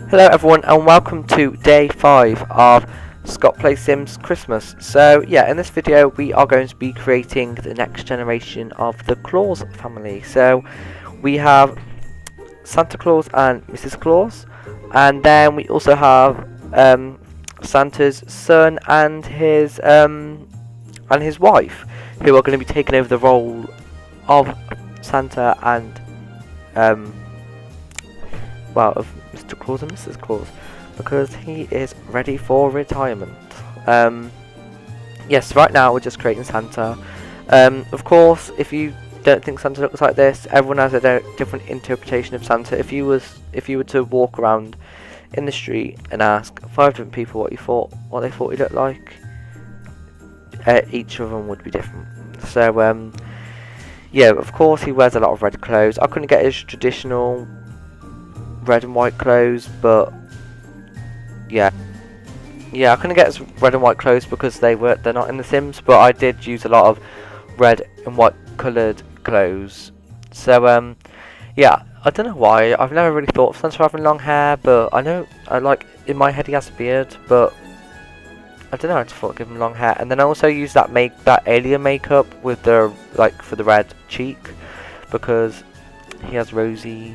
Hello everyone and welcome to day 5 of Scott Plays Sims Christmas. So yeah, in this video we are going to be creating the next generation of the Claus family. So we have Santa Claus and Mrs. Claus, and then we also have Santa's son and his wife, who are going to be taking over the role of Santa and of Mr. Claus and Mrs. Claus, because he is ready for retirement. Yes, right now we're just creating Santa. Of course, if you don't think Santa looks like this, everyone has a different interpretation of Santa. If you were to walk around in the street and ask 5 different people what they thought he looked like, each of them would be different. So yeah, of course he wears a lot of red clothes. I couldn't get his traditional red and white clothes, but yeah, I couldn't get his red and white clothes because they're not in the Sims, but I did use a lot of red and white coloured clothes. So yeah, I don't know why, I've never really thought of Santa having long hair, but I like, in my head he has a beard, but I don't know, I just thought I'd give him long hair. And then I also used that alien makeup with the, like, for the red cheek, because he has rosy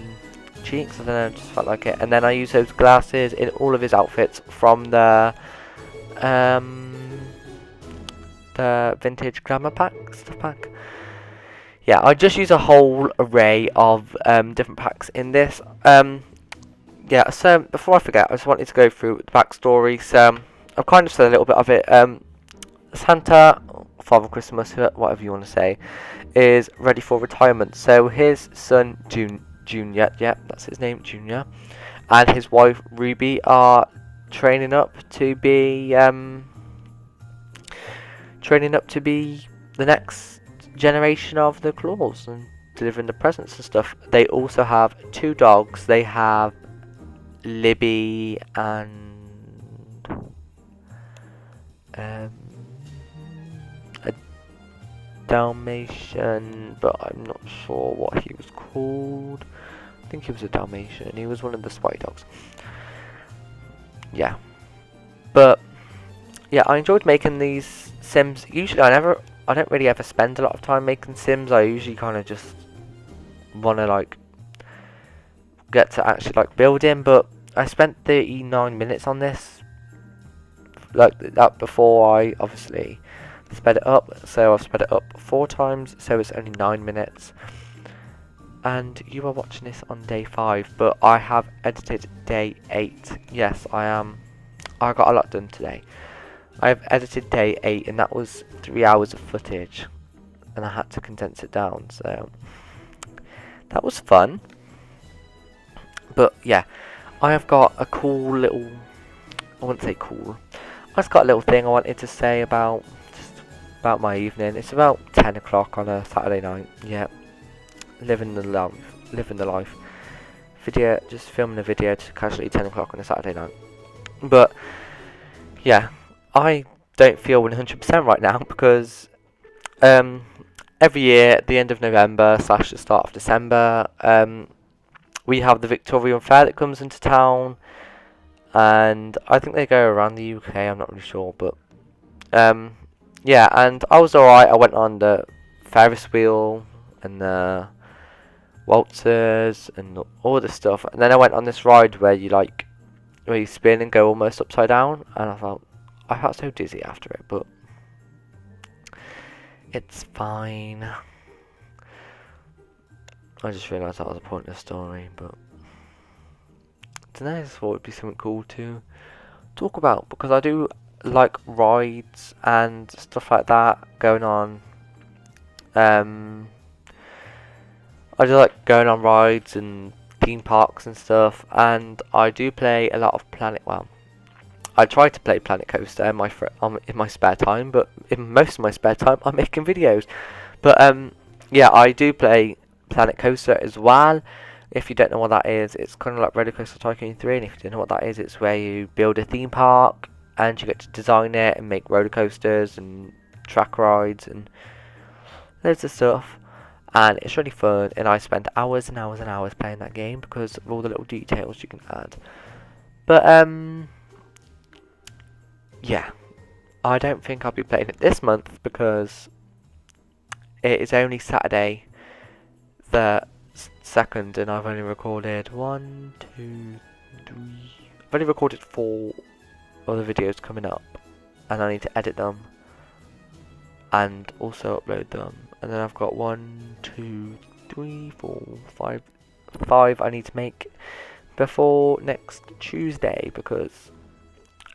cheeks. I don't know, just felt like it. And then I use those glasses in all of his outfits from the vintage glamour stuff pack. Yeah, I just use a whole array of different packs in this. Yeah, so before I forget, I just wanted to go through the backstory. So I've kind of said a little bit of it. Santa, Father Christmas, whatever you want to say, is ready for retirement. So his son Junior, yeah, that's his name, Junior, and his wife Ruby are training up to be the next generation of the Claus and delivering the presents and stuff. They also have 2 dogs. They have Libby and a Dalmatian, but I'm not sure what he was called. I think he was a Dalmatian. He was one of the spy dogs. Yeah, but yeah, I enjoyed making these Sims. Usually, I don't really ever spend a lot of time making Sims. I usually kind of just want to like get to actually like build in. But I spent 39 minutes on this, like that, before I obviously sped it up. So I've sped it up 4 times, so it's only 9 minutes. And you are watching this on day 5, but I have edited day 8. Yes, I am. I got a lot done today. I have edited day 8, and that was 3 hours of footage, and I had to condense it down, so that was fun. But yeah, I have got a cool little, I wouldn't say cool, I just got a little thing I wanted to say about my evening. It's about 10 o'clock on a Saturday night. Yeah, living the life. Video, just filming a video to casually 10 o'clock on a Saturday night. But yeah, I don't feel 100% right now because every year at the end of November / the start of December, we have the Victorian Fair that comes into town, and I think they go around the UK. I'm not really sure, but yeah, and I was alright. I went on the Ferris wheel and the waltzers and all this stuff, and then I went on this ride where you spin and go almost upside down, and I felt so dizzy after it, but it's fine. I just realised that was a pointless story, but tonight I thought it'd be something cool to talk about, because I do like rides and stuff like that going on. I do like going on rides and theme parks and stuff, and I do play a lot of I try to play Planet Coaster in my spare time, but in most of my spare time I'm making videos. But yeah, I do play Planet Coaster as well. If you don't know what that is, it's kind of like Roller Coaster Tycoon 3, and if you don't know what that is, it's where you build a theme park and you get to design it and make roller coasters and track rides and loads of stuff. And it's really fun, and I spend hours and hours and hours playing that game because of all the little details you can add. But yeah, I don't think I'll be playing it this month because it is only Saturday the 2nd, and I've only recorded 1, 2, 3. I've only recorded 4 other videos coming up, and I need to edit them and also upload them. And then I've got 1, 2, 3, 4, 5 I need to make before next Tuesday because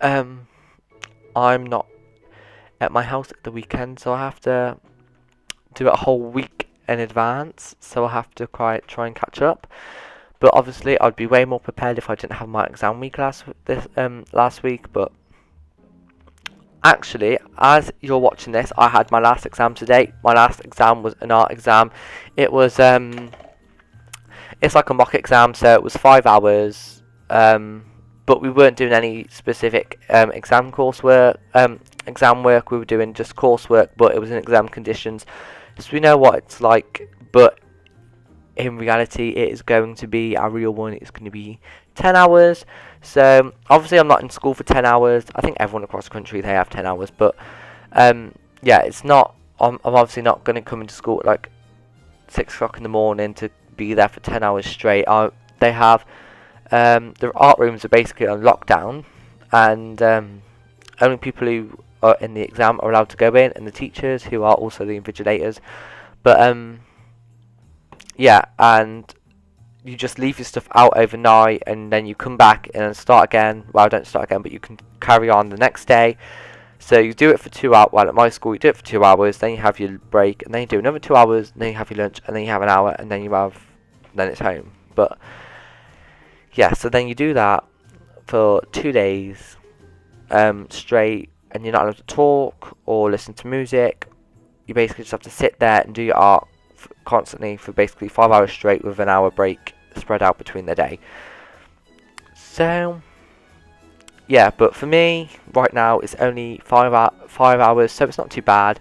I'm not at my house at the weekend, so I have to do it a whole week in advance, so I have to try and catch up. But obviously I'd be way more prepared if I didn't have my exam week last week. But actually, as you're watching this, I had my last exam today. My last exam was an art exam. It was it's like a mock exam, so it was 5 hours, but we weren't doing any specific exam work. We were doing just coursework, but it was in exam conditions, so we know what it's like. But in reality, it is going to be a real one. It's going to be 10 hours. So obviously I'm not in school for 10 hours. I think everyone across the country, they have 10 hours, but yeah, it's not, I'm obviously not going to come into school at like 6 o'clock in the morning to be there for 10 hours straight. They have their art rooms are basically on lockdown, and only people who are in the exam are allowed to go in, and the teachers, who are also the invigilators. But yeah, and you just leave your stuff out overnight, and then you come back and start again. Well, don't start again, but you can carry on the next day. So you do it for 2 hours. Well, at my school, you do it for 2 hours, then you have your break, and then you do another 2 hours, and then you have your lunch, and then you have an hour, and then then it's home. But yeah, so then you do that for 2 days straight, and you're not allowed to talk or listen to music. You basically just have to sit there and do your art constantly for basically 5 hours straight, with an hour break spread out between the day. So yeah, but for me right now it's only 5 hours, so it's not too bad.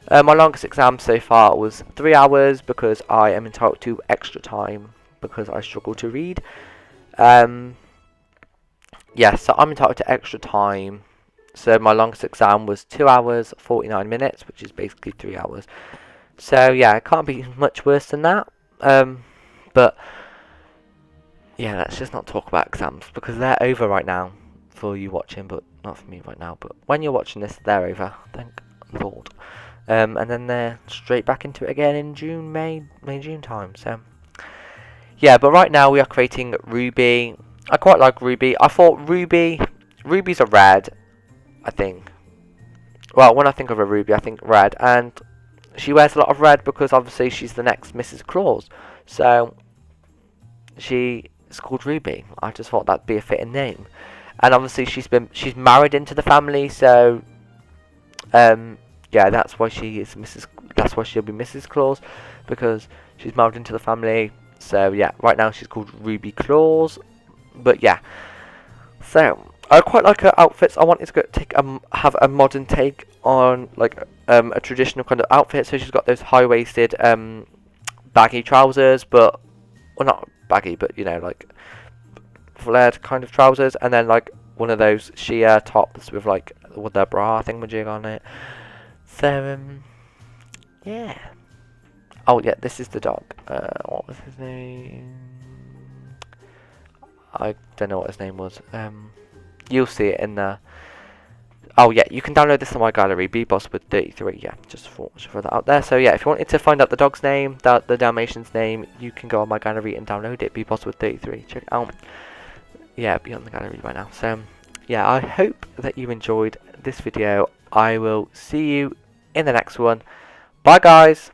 My longest exam so far was 3 hours because I am entitled to extra time because I struggle to read. Yeah, so I'm entitled to extra time. So my longest exam was 2 hours 49 minutes, which is basically 3 hours. So yeah, it can't be much worse than that. But yeah, let's just not talk about exams because they're over right now for you watching, but not for me right now. But when you're watching this, they're over. Thank Lord. And then they're straight back into it again in June, June time. So yeah, but right now we are creating Ruby. I quite like Ruby. I thought Ruby's a red, I think. Well, when I think of a Ruby, I think red, and she wears a lot of red because obviously she's the next Mrs. Claus. So she is called Ruby. I just thought that'd be a fitting name. And obviously she's married into the family, so yeah, that's why she is Mrs. That's why she'll be Mrs. Claus, because she's married into the family. So yeah, right now she's called Ruby Claus. But yeah, so I quite like her outfits. I wanted to have a modern take on like a traditional kind of outfit. So she's got those high-waisted baggy trousers, but well, not baggy, but you know, like flared kind of trousers, and then like one of those sheer tops with like their bra thingamajig on it. So yeah. Oh yeah, this is the dog. What was his name? I don't know what his name was. You'll see it in the. Oh yeah, you can download this on my gallery, bboss with 33. Yeah, just throw that out there. So yeah, if you wanted to find out the dog's name, the Dalmatian's name, you can go on my gallery and download it, bboss with 33. Check it out. Yeah, be on the gallery right now. So yeah, I hope that you enjoyed this video. I will see you in the next one. Bye guys.